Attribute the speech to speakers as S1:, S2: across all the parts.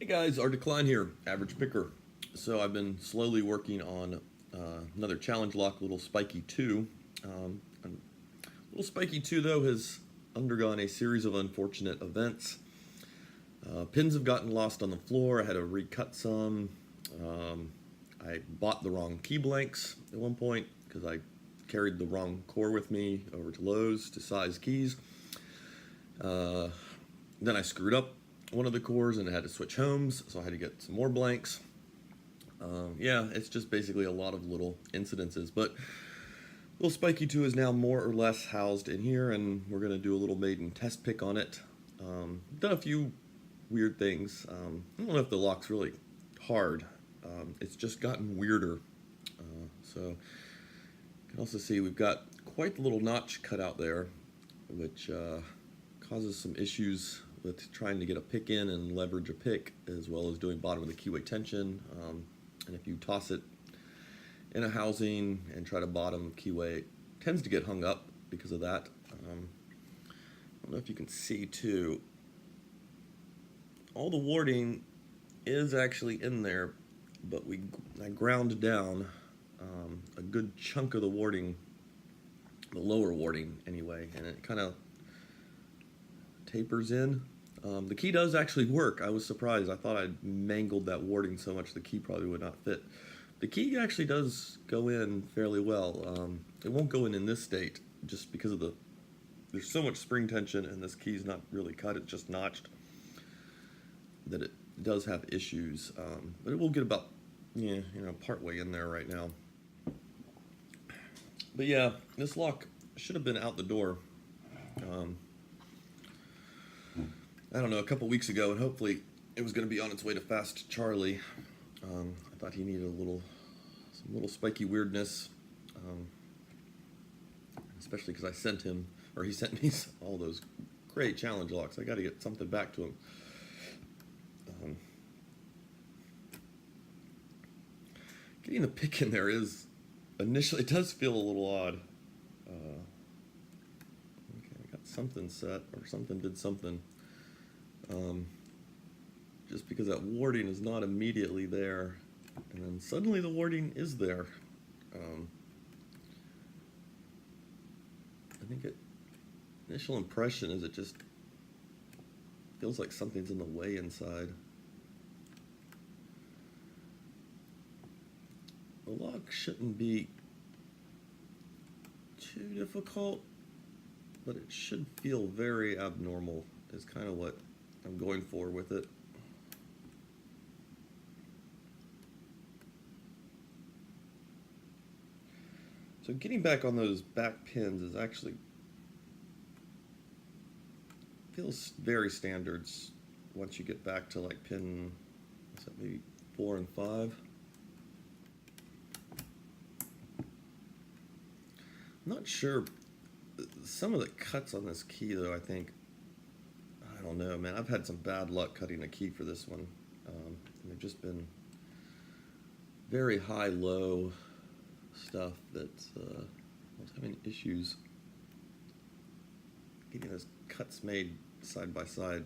S1: Hey guys, our decline here, average picker. So I've been slowly working on another challenge lock, little Spikey 2. And little Spikey 2 though has undergone a series of unfortunate events. Pins have gotten lost on the floor. I had to recut some. I bought the wrong key blanks at one point because I carried the wrong core with me over to Lowe's to size keys. Then I screwed up one of the cores and I had to switch homes, so I had to get some more blanks. Yeah, it's just basically a lot of little incidences, but little Spikey 2 is now more or less housed in here, and we're going to do a little Maiden test pick on it. Done a few weird things. I don't know if the lock's really hard. It's just gotten weirder. So you can also see we've got quite the little notch cut out there, which causes some issues with trying to get a pick in and leverage a pick, as well as doing bottom of the keyway tension. And if you toss it in a housing and try to bottom keyway, it tends to get hung up because of that. I don't know if you can see too, all the warding is actually in there, but I ground down a good chunk of the warding, the lower warding anyway, and it kind of tapers in. The key does actually work. I was surprised. I thought I'd mangled that warding so much the key probably would not fit. The key actually does go in fairly well. It won't go in this state just because of there's so much spring tension and this key's not really cut, it's just notched, that it does have issues. But it will get about, part way in there right now. But yeah, this lock should have been out the door. I don't know, a couple weeks ago, and hopefully it was going to be on its way to Fast Charlie. I thought he needed some little spiky weirdness, especially because I sent him, or he sent me all those great challenge locks. I got to get something back to him. Getting the pick in there is initially, it does feel a little odd. Okay, I got something set, or something did something. Just because that warding is not immediately there, and then suddenly the warding is there. I think initial impression is it just feels like something's in the way inside. The lock shouldn't be too difficult, but it should feel very abnormal is kind of what I'm going for with it. So getting back on those back pins is actually feels very standard once you get back to like pin, what's that, maybe 4 and 5. I'm not sure. Some of the cuts on this key though, I think, I don't know, man. I've had some bad luck cutting a key for this one. They've just been very high-low stuff that I was having issues getting those cuts made side by side.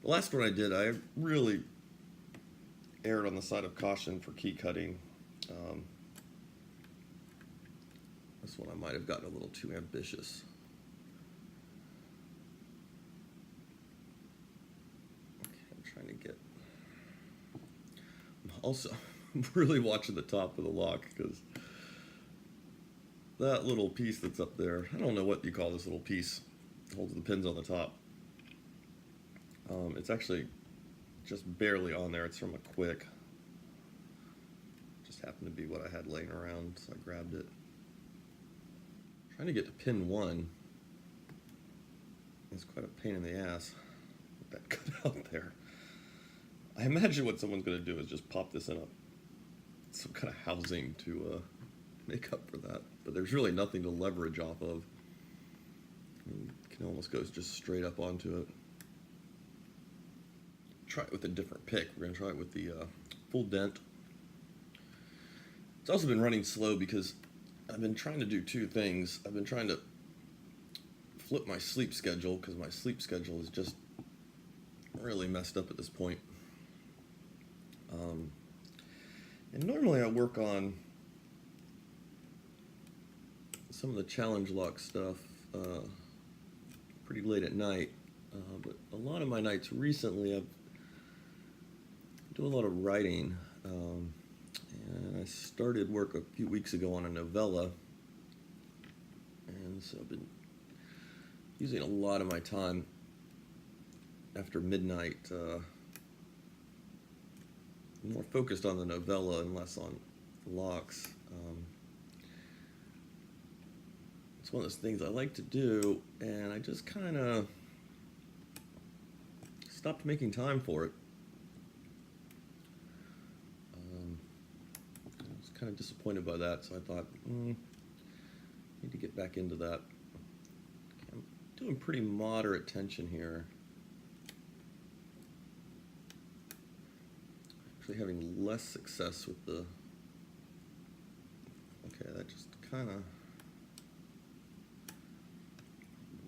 S1: The last one I did, I really erred on the side of caution for key cutting. This one I might have gotten a little too ambitious. Trying to get. I'm also really watching the top of the lock because that little piece that's up there, I don't know what you call this little piece, holds the pins on the top. It's actually just barely on there. It's from a quick. Just happened to be what I had laying around, so I grabbed it. Trying to get to pin 1. It's quite a pain in the ass with that cut out there. I imagine what someone's going to do is just pop this in some kind of housing to make up for that. But there's really nothing to leverage off of. You can almost go just straight up onto it. Try it with a different pick. We're going to try it with the full dent. It's also been running slow because I've been trying to do two things. I've been trying to flip my sleep schedule because my sleep schedule is just really messed up at this point. And normally I work on some of the challenge lock stuff pretty late at night, but a lot of my nights recently I've do a lot of writing, and I started work a few weeks ago on a novella, and so I've been using a lot of my time after midnight, more focused on the novella and less on locks. It's one of those things I like to do, and I just kind of stopped making time for it. I was kind of disappointed by that, so I thought, need to get back into that. Okay, I'm doing pretty moderate tension here. Actually having less success with the... Okay, that just kind of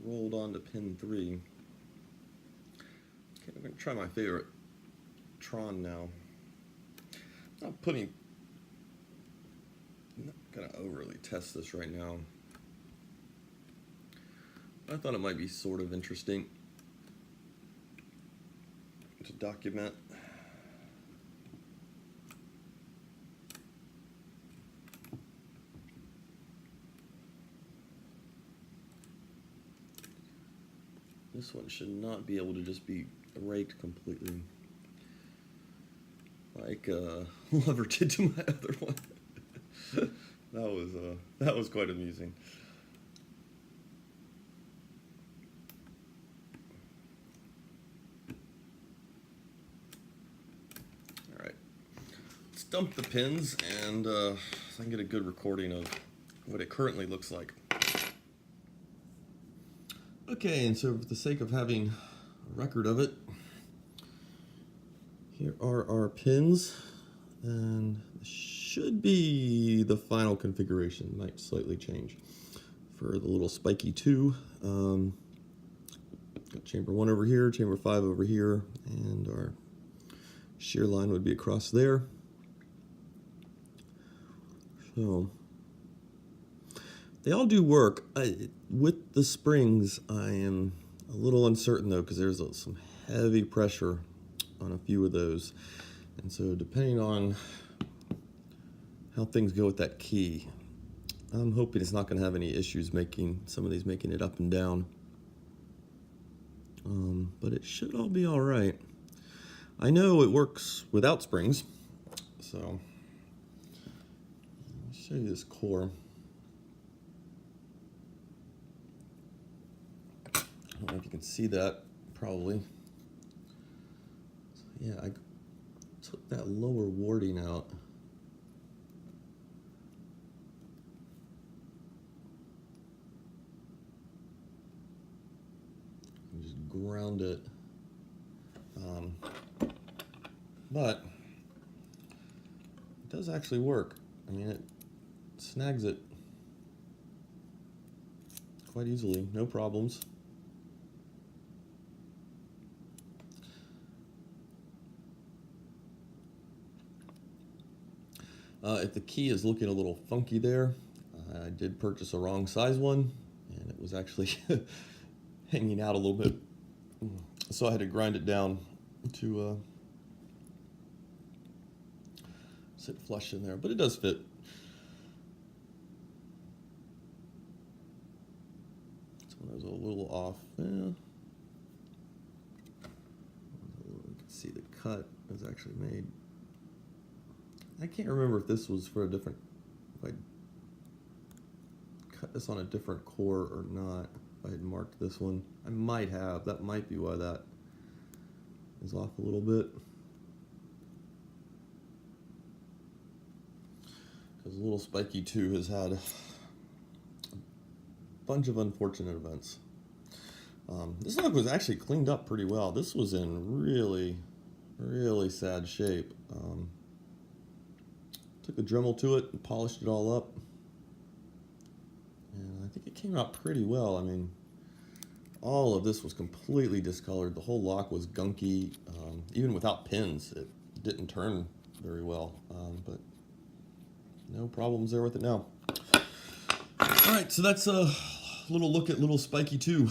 S1: rolled on to pin 3. Okay, I'm going to try my favorite Tron now. I'm not going to overly test this right now. I thought it might be sort of interesting to document. This one should not be able to just be raked completely like Lover did to my other one. That was quite amusing. All right, let's dump the pins, and so I can get a good recording of what it currently looks like. Okay, and so for the sake of having a record of it, here are our pins, and this should be the final configuration. Might slightly change for the little Spikey 2. Got chamber 1 over here, chamber 5 over here, and our shear line would be across there. So they all do work. With the springs, I am a little uncertain though, because there's some heavy pressure on a few of those. And so depending on how things go with that key, I'm hoping it's not going to have any issues making it up and down. But it should all be all right. I know it works without springs, so I'll show you this core. I don't know if you can see that, probably. So yeah, I took that lower warding out. And just ground it. But it does actually work. I mean, it snags it quite easily, no problems. If the key is looking a little funky there, I did purchase a wrong size one, and it was actually hanging out a little bit. So I had to grind it down to sit flush in there, but it does fit. This one was a little off. Yeah. You can see the cut was actually made. I can't remember if this was for a different, if I cut this on a different core or not. If I had marked this one, I might have. That might be why that is off a little bit. Because little Spikey 2 has had a bunch of unfortunate events. This lock was actually cleaned up pretty well. This was in really, really sad shape. Took a Dremel to it and polished it all up. And I think it came out pretty well. I mean, all of this was completely discolored. The whole lock was gunky. Even without pins, it didn't turn very well. But no problems there with it now. All right, so that's a little look at little Spikey 2.